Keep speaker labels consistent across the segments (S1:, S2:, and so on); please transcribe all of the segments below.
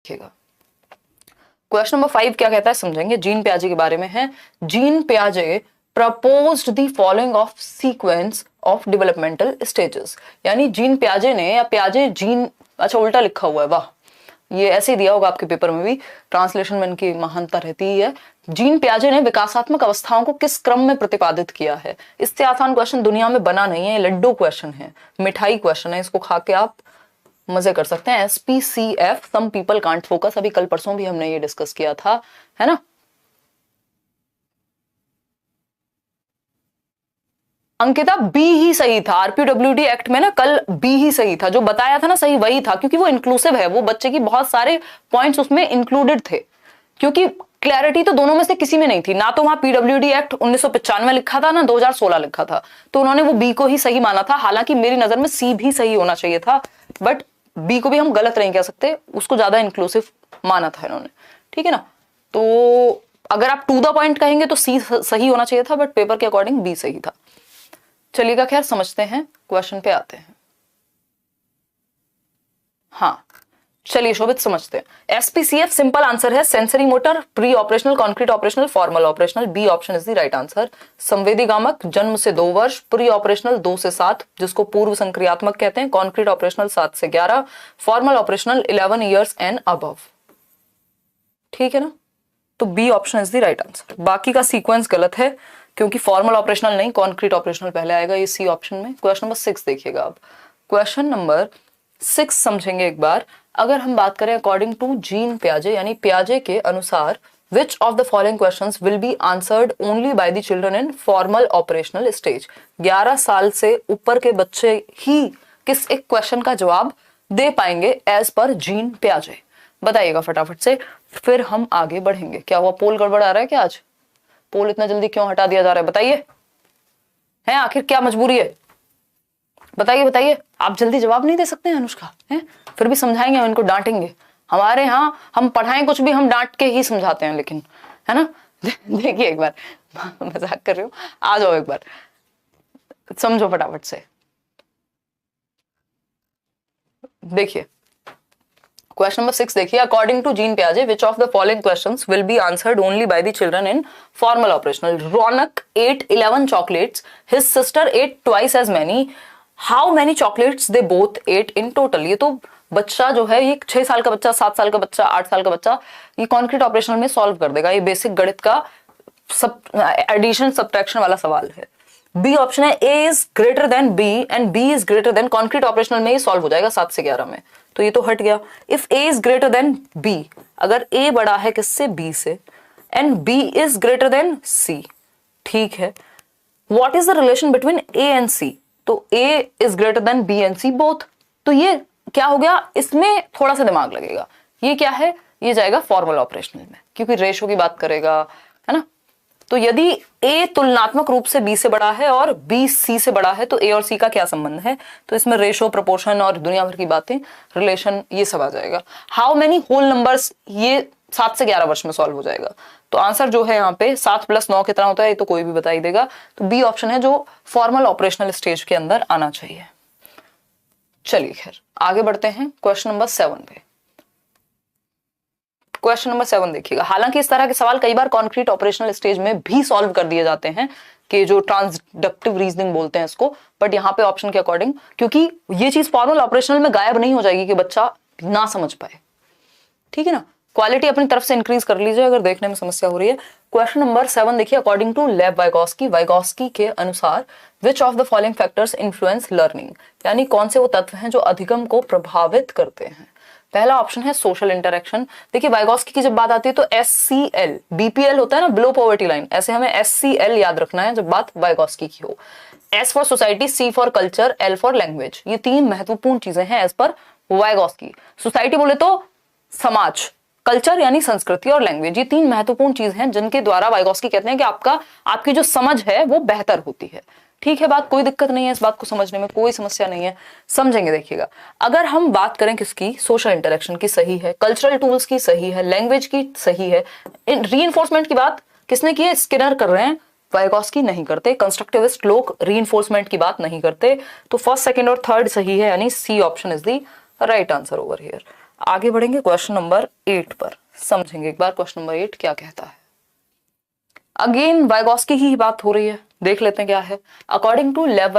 S1: देखिएगा। Question number 5 क्या कहता है समझेंगे, जीन पियाजे के बारे में है। जीन पियाजे proposed the following of sequence of developmental stages, यानी जीन पियाजे ने, या पियाजे जीन, अच्छा उल्टा लिखा हुआ है, वाह, ये ऐसे ही दिया होगा आपके पेपर में भी, ट्रांसलेशन में इनकी महानता रहती ही है। जीन पियाजे ने विकासात्मक अवस्थाओं को किस क्रम में प्रतिपादित किया है। इससे आसान क्वेश्चन दुनिया में बना नहीं है, लड्डू क्वेश्चन है, मिठाई क्वेश्चन है, इसको खा के आप मजे कर सकते हैं। SPCF, some people can't focus, अभी कल परसों भी हमने ये डिस्कस किया था, है ना। अंकिता बी ही सही था, RPWD एक्ट में ना कल बी ही सही था, जो बताया था ना सही वही था, क्योंकि वो इंक्लूसिव है, वो बच्चे की बहुत सारे पॉइंट्स उसमें इंक्लूडेड थे, क्योंकि क्लैरिटी तो दोनों में से किसी में नहीं थी ना। तो वहां PWD एक्ट 1995 लिखा था ना 2016 लिखा था, तो उन्होंने वो बी को ही सही माना था। हालांकि मेरी नजर में सी भी सही होना चाहिए था, बट बी को भी हम गलत नहीं कह सकते, उसको ज्यादा इंक्लूसिव माना था इन्होंने, ठीक है ना। तो अगर आप टू द पॉइंट कहेंगे तो सी सही होना चाहिए था, बट पेपर के अकॉर्डिंग बी सही था। चलिएगा, खैर समझते हैं, क्वेश्चन पे आते हैं। हाँ चलिए शोभित समझते हैं। SPCF सिंपल आंसर है sensory motor, pre operational, concrete operational, formal operational. B option is the right answer. संवेदी गामक जन्म से 2 वर्ष, प्री ऑपरेशनल 2 से 7, जिसको पूर्व संक्रियात्मक कहते हैं, कॉन्क्रीट ऑपरेशनल 7 से 11, formal operational 11 years and above, ठीक है ना। तो B option is the right answer. बाकी का सीक्वेंस गलत है, क्योंकि फॉर्मल ऑपरेशनल नहीं, कॉन्क्रीट ऑपरेशनल पहले आएगा, ये सी ऑप्शन में। क्वेश्चन नंबर 6 देखिएगा अब। क्वेश्चन नंबर 6 समझेंगे एक बार। अगर हम बात करें अकॉर्डिंग टू जीन पियाजे, यानी पियाजे के अनुसार, विच of the following questions will be answered only by the children in formal operational stage. 11 साल से ऊपर के बच्चे ही किस एक क्वेश्चन का जवाब दे पाएंगे एज पर जीन पियाजे, बताइएगा फटाफट से, फिर हम आगे बढ़ेंगे। क्या हुआ, पोल गड़बड़ आ रहा है क्या आज? पोल इतना जल्दी क्यों हटा दिया जा रहा है, बताइए, है आखिर क्या मजबूरी है, बताइए बताइए। आप जल्दी जवाब नहीं दे सकते हैं अनुष्का, हैं? फिर भी समझाएंगे, हम इनको डांटेंगे। हमारे यहाँ हम पढ़ाएं कुछ भी, हम डांट के ही समझाते हैं, लेकिन है ना। देखिए एक बार, मजाक कर रही हूँ, आ जाओ एक बार, समझो फटाफट से। देखिए क्वेश्चन नंबर 6 देखिए। अकॉर्डिंग टू जीन पियाजे, which of the following questions will be answered only by the children in formal operational. Raunak ate 11 chocolates, his sister ate twice as many, how many chocolates they both ate in total। ये तो बच्चा जो है, ये 6 साल का बच्चा, 7 साल का बच्चा, 8 साल का बच्चा, ये कॉन्क्रीट ऑपरेशनल में सॉल्व कर देगा। ये बेसिक गणित का सब एडिशन सब्ट्रैक्शन वाला सवाल है। बी ऑप्शन है, A is greater than B and B is greater than, concrete operational में ये सॉल्व हो जाएगा 7 से 11 में, तो ये तो हट गया। If A is greater than B, अगर ए बड़ा है किससे, बी से, and B is greater than C, ठीक है। What is the relation between A and C, तो A is greater than B and C both, तो ये क्या हो गया, इसमें थोड़ा सा दिमाग लगेगा। ये क्या है, ये जाएगा फॉर्मल ऑपरेशनल में, क्योंकि रेशो की बात करेगा, है ना। तो यदि ए तुलनात्मक रूप से बी से बड़ा है और बी सी से बड़ा है, तो ए और सी का क्या संबंध है, तो इसमें रेशो, प्रोपोर्शन और दुनिया भर की बातें, रिलेशन, ये सब आ जाएगा। हाउ मेनी होल नंबर्स, ये 7 से 11 वर्ष में सॉल्व हो जाएगा। तो आंसर जो है यहाँ पे 7 + 9 कितना होता है, ये तो कोई भी बता ही देगा। तो बी ऑप्शन है जो फॉर्मल ऑपरेशनल स्टेज के अंदर आना चाहिए। चलिए खैर आगे बढ़ते हैं क्वेश्चन नंबर 7 पे। क्वेश्चन नंबर 7 देखिएगा। हालांकि इस तरह के सवाल कई बार कॉन्क्रीट ऑपरेशनल स्टेज में भी सॉल्व कर दिए जाते हैं, कि जो ट्रांसडक्टिव रीजनिंग बोलते हैं इसको, बट यहाँ पे ऑप्शन के अकॉर्डिंग, क्योंकि ये चीज फॉर्मल ऑपरेशनल में गायब नहीं हो जाएगी कि बच्चा ना समझ पाए, ठीक है ना। क्वालिटी अपनी तरफ से इंक्रीज कर लीजिए अगर देखने में समस्या हो रही है। क्वेश्चन नंबर 7 देखिए। अकॉर्डिंग टू लेव वाइगोस्की के अनुसार, विच of the following factors influence learning, यानी कौन से वो तत्व हैं जो अधिगम को प्रभावित करते हैं। पहला ऑप्शन है सोशल इंटरेक्शन। देखिए वाइगोस्की की जब बात आती है तो SCL, BPL होता है ना, बिलो पॉवर्टी लाइन, ऐसे हमें SCL याद रखना है जब बात वाइगोस्की की हो। S for society, C for culture, L for language, ये 3 महत्वपूर्ण चीजें हैं एज पर वाइगोस्की। सोसाइटी बोले तो समाज, कल्चर यानी संस्कृति, और लैंग्वेज, ये 3 महत्वपूर्ण चीज हैं जिनके द्वारा वाइगोस्की कहते हैं कि आपकी जो समझ है वो बेहतर होती है। ठीक है बात, कोई दिक्कत नहीं है इस बात को समझने में, कोई समस्या नहीं है, समझेंगे। देखिएगा, अगर हम बात करें किसकी, सोशल इंटरेक्शन की सही है, कल्चरल टूल्स की सही है, लैंग्वेज की सही है, रीइंफोर्समेंट की बात किसने की है, स्किनर कर रहे हैं, वाइगोस्की नहीं करते। कंस्ट्रक्टिविस्ट लोग रीइंफोर्समेंट की बात नहीं करते। तो फर्स्ट, सेकंड और थर्ड सही है, यानी C option is the right answer over here. आगे बढ़ेंगे क्वेश्चन नंबर 8 पर, समझेंगे एक बार क्वेश्चन नंबर 8 क्या कहता है। अगेन वाइगॉस्की की ही बात हो रही है, देख लेते हैं क्या है। अकॉर्डिंग टू लेव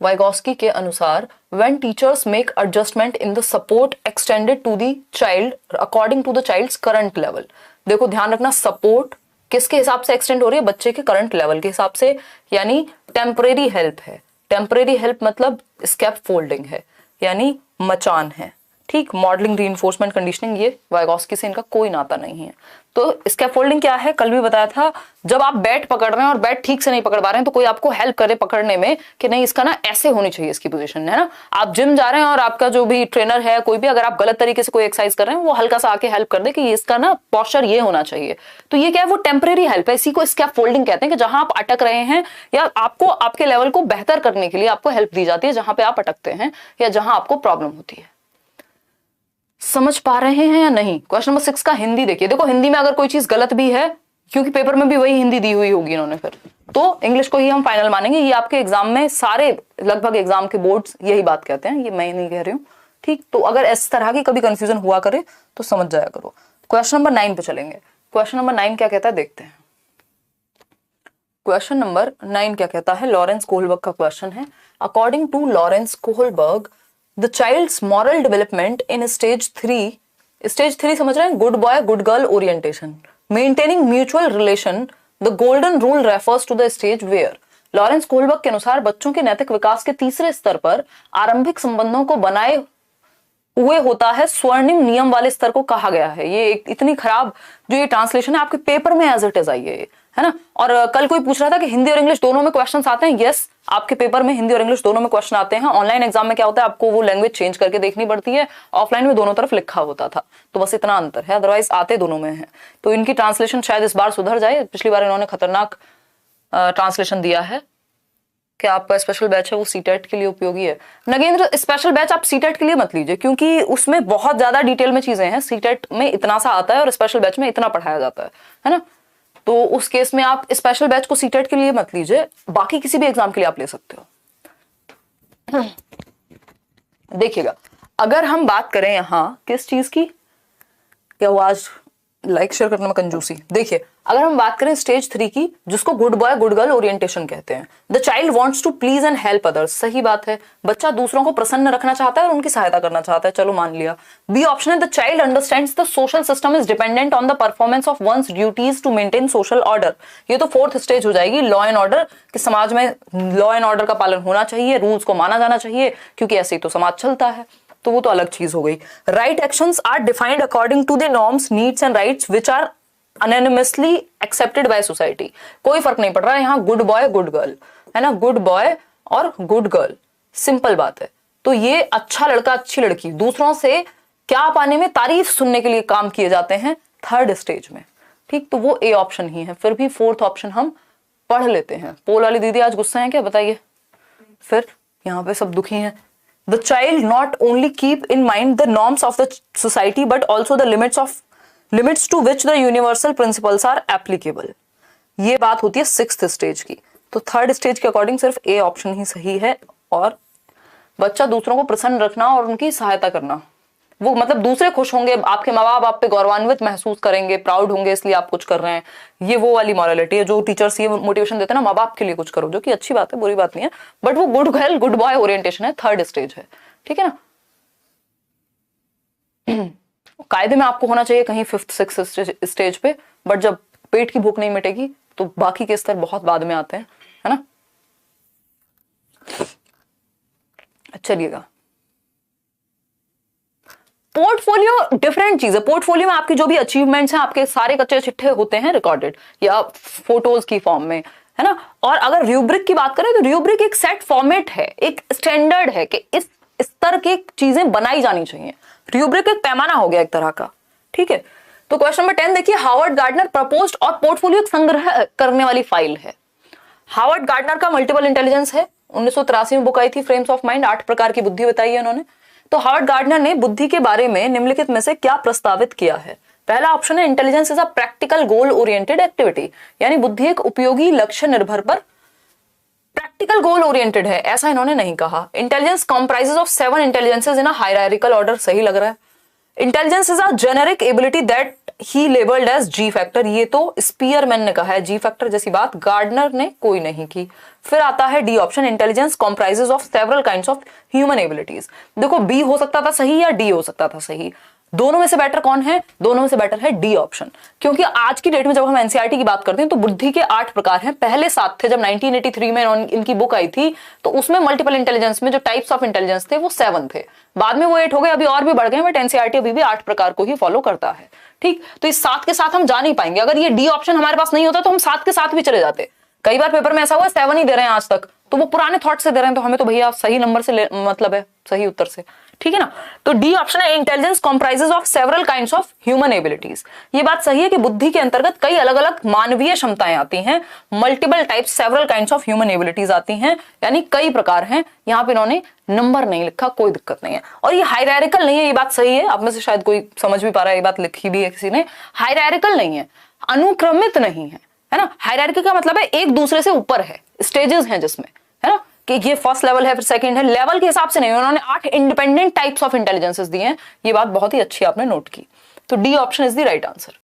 S1: वाइगॉस्की के अनुसार when teachers make adjustment in the support extended to the child according to the child's current level. देखो ध्यान रखना, सपोर्ट किसके हिसाब से एक्सटेंड हो रही है, बच्चे के करंट लेवल के हिसाब से, यानी टेम्परेरी हेल्प है। टेम्परेरी हेल्प मतलब स्कैप फोल्डिंग है, यानी मचान है, ठीक। मॉडलिंग, रीइंफोर्समेंट, कंडीशनिंग, ये वाइगॉस्की से इनका कोई नाता नहीं है। तो स्कैफोल्डिंग क्या है, कल भी बताया था, जब आप बैट पकड़ रहे हैं और बैट ठीक से नहीं पकड़ पा रहे हैं तो कोई आपको हेल्प करे पकड़ने में कि नहीं इसका ना ऐसे होनी चाहिए इसकी पोजीशन, है ना। आप जिम जा रहे हैं और आपका जो भी ट्रेनर है कोई भी, अगर आप गलत तरीके से कोई एक्सरसाइज कर रहे हैं वो हल्का सा आके हेल्प कर दे कि इसका ना पोस्चर ये होना चाहिए, तो ये क्या है, वो टेम्परेरी हेल्प है। इसी को स्कैफोल्डिंग कहते हैं कि जहां आप अटक रहे हैं या आपको आपके लेवल को बेहतर करने के लिए आपको हेल्प दी जाती है जहां पे आप अटकते हैं या जहां आपको प्रॉब्लम होती है। समझ पा रहे हैं या नहीं। क्वेश्चन नंबर 6 का हिंदी देखिए। देखो हिंदी में अगर कोई चीज गलत भी है, क्योंकि पेपर में भी वही हिंदी दी हुई होगी इन्होंने, फिर तो इंग्लिश को ही हम फाइनल मानेंगे। ये आपके एग्जाम में सारे लगभग एग्जाम के बोर्ड्स यही बात कहते हैं, ये मैं नहीं कह रही हूँ, ठीक। तो अगर इस तरह की कभी कंफ्यूजन हुआ करे तो समझ जाया करो। क्वेश्चन नंबर 9 पे चलेंगे। क्वेश्चन नंबर 9 क्या कहता है देखते हैं। क्वेश्चन नंबर 9 क्या कहता है, लॉरेंस कोहलबर्ग का क्वेश्चन है। According to Lawrence Kohlberg the child's moral development in stage 3 समझ रहे हैं, good boy good girl orientation, maintaining mutual relation, the golden rule refers to the stage where. Lawrence Kohlberg के अनुसार बच्चों के नैतिक विकास के तीसरे स्तर पर आरंभिक संबंधों को बनाए हुए होता है स्वर्णिम नियम वाले स्तर को कहा गया है। ये एक इतनी खराब जो ये ट्रांसलेशन है आपके पेपर में एज इट इज आई है ना। और कल कोई पूछ रहा था कि हिंदी और इंग्लिश दोनों में क्वेश्चंस आते हैं। यस, आपके पेपर में हिंदी और इंग्लिश दोनों में क्वेश्चन आते हैं। ऑनलाइन एग्जाम में क्या होता है, आपको वो लैंग्वेज चेंज करके देखनी पड़ती है, ऑफलाइन में दोनों तरफ लिखा होता था, तो बस इतना अंतर है, अदरवाइज आते दोनों में है। तो इनकी ट्रांसलेशन शायद इस बार सुधर जाए, पिछली बार इन्होंने खतरनाक ट्रांसलेशन दिया है कि आपका स्पेशल बैच है वो सीटेट के लिए उपयोगी है। नगेंद्र, स्पेशल बैच आप सीटेट के लिए मत लीजिए क्योंकि उसमें बहुत ज्यादा डिटेल में चीजें हैं। सीटेट में इतना सा आता है और स्पेशल बैच में इतना पढ़ाया जाता है ना। तो उस केस में आप स्पेशल बैच को सीटेट के लिए मत लीजिए, बाकी किसी भी एग्जाम के लिए आप ले सकते हो। देखिएगा, अगर हम बात करें यहां किस चीज की, क्या वो आज लाइक शेयर करने में कंजूसी। देखिए, अगर हम बात करें स्टेज 3 की, जिसको good boy good girl orientation कहते हैं, the child wants to please and help others. सही बात है, बच्चा दूसरों को प्रसन्न रखना चाहता है और उनकी सहायता करना चाहता है, चलो मान लिया। बी ऑप्शन है, the child understands the social system is dependent on the performance of one's duties to maintain social order. ये तो 4th स्टेज हो जाएगी, लॉ एंड ऑर्डर, कि समाज में लॉ एंड ऑर्डर का पालन होना चाहिए, रूल्स को माना जाना चाहिए, क्योंकि ऐसे ही तो समाज चलता है, तो वो तो अलग चीज हो गई। Right actions are defined according to the norms, needs and rights which are anonymously accepted by society. कोई फर्क नहीं पड़ रहा है यहाँ, गुड बॉय गुड गर्ल है ना, गुड बॉय और गुड गर्ल, सिंपल बात है। तो ये अच्छा लड़का अच्छी लड़की, दूसरों से क्या पाने में, तारीफ सुनने के लिए काम किए जाते हैं 3rd स्टेज में, ठीक। तो वो ए ऑप्शन ही है। फिर भी 4th ऑप्शन हम पढ़ लेते हैं। पोल वाली दीदी आज गुस्सा है क्या, बताइए। फिर यहाँ पे सब दुखी हैं। The child not only keep in mind the norms of the society but also the limits to which the universal principles are applicable. ये बात होती है 6th स्टेज की। तो 3rd स्टेज के अकॉर्डिंग सिर्फ ए ऑप्शन ही सही है। और बच्चा दूसरों को प्रसन्न रखना और उनकी सहायता करना, वो मतलब दूसरे खुश होंगे, आपके माँ बाप आप पे गौरवान्वित महसूस करेंगे, प्राउड होंगे, इसलिए आप कुछ कर रहे हैं। ये वो वाली मॉरलिटी है जो टीचर्स ये मोटिवेशन देते हैं ना, माँ बाप के लिए कुछ करो, जो कि अच्छी बात है, बुरी बात नहीं है, बट वो good girl good boy orientation है, 3rd स्टेज है, ठीक है ना। कायदे में आपको होना चाहिए कहीं 5th 6th स्टेज पे, बट जब पेट की भूख नहीं मिटेगी तो बाकी के स्तर बहुत बाद में आते हैं, है ना। चलिएगा, पोर्टफोलियो डिफरेंट चीज है। पोर्टफोलियो में आपकी जो भी अचीवमेंट्स हैं, आपके सारे कच्चे चिट्ठे होते हैं रिकॉर्डेड या फोटोज की फॉर्म में, है ना। और अगर रूब्रिक की बात करें तो रूब्रिक एक सेट फॉर्मेट है, एक स्टैंडर्ड है कि इस स्तर की चीजें बनाई जानी चाहिए। रूब्रिक एक पैमाना हो गया एक तरह का, ठीक है। तो क्वेश्चन नंबर 10 देखिए, हार्वर्ड गार्डनर प्रपोज्ड, और पोर्टफोलियो संग्रह करने वाली फाइल है। हार्वर्ड गार्डनर का मल्टीपल इंटेलिजेंस है, 1983 में बुक आई थी, फ्रेम्स ऑफ माइंड, 8 प्रकार की बुद्धि बताई है उन्होंने। तो हार्वर्ड गार्डनर ने बुद्धि के बारे में निम्नलिखित में से क्या प्रस्तावित किया है। पहला ऑप्शन है, intelligence is a practical goal oriented activity, यानी बुद्धि एक उपयोगी लक्ष्य निर्भर पर प्रैक्टिकल गोल ओरिएंटेड है, ऐसा इन्होंने नहीं कहा। Intelligence comprises of 7 intelligences in a hierarchical order, सही लग रहा है। Intelligence is a generic ability that he labelled as G factor, ये तो स्पीयरमैन ने कहा है, जी फैक्टर जैसी बात गार्डनर ने कोई नहीं की। फिर आता है D option, intelligence comprises of several kinds of human abilities. देखो बी हो सकता था सही या डी हो सकता था सही, दोनों में से बेटर कौन है? दोनों में से बेटर है डी ऑप्शन, क्योंकि आज की डेट में जब हम एनसीईआरटी की बात करते हैं तो बुद्धि के 8 प्रकार हैं, पहले 7 थे। जब 1983 में इनकी बुक आई थी तो उसमें मल्टीपल इंटेलिजेंस में जो टाइप्स ऑफ इंटेलिजेंस थे वो 7 थे, बाद में वो 8 हो गए, अभी और भी बढ़ गए, बट एनसीईआरटी अभी भी 8 प्रकार को ही फॉलो करता है। ठीक, तो इस 7 के साथ हम जा नहीं पाएंगे, अगर ये डी ऑप्शन हमारे पास नहीं होता तो हम 7 के साथ भी चले जाते। कई बार पेपर में ऐसा हुआ 7 ही दे रहे हैं आज तक, तो वो पुराने थॉट से दे रहे हैं, तो हमें तो भैया सही नंबर से मतलब है, सही उत्तर से, ठीक है ना। तो डी ऑप्शन है, intelligence comprises of several kinds of human abilities. ये बात सही है कि बुद्धि के अंतर्गत कई अलग अलग मानवीय क्षमताएं आती हैं, multiple types several kinds of human abilities आती हैं, यानी कई प्रकार हैं। यहाँ पे इन्होंने नंबर नहीं लिखा, कोई दिक्कत नहीं है। और ये हायरार्किकल नहीं है, ये बात सही है, आप में से शायद कोई समझ भी पा रहा है, ये बात लिखी भी है किसी ने, हायरार्किकल नहीं है, अनुक्रमित नहीं है, है ना। हायरार्की का मतलब है एक दूसरे से ऊपर है, स्टेजेस हैं जिसमें, है ना, कि ये फर्स्ट लेवल है फिर सेकंड है, लेवल के हिसाब से नहीं। उन्होंने 8 इंडिपेंडेंट टाइप्स ऑफ इंटेलिजेंसेस दिए हैं, ये बात बहुत ही अच्छी आपने नोट की। तो D option is the right answer.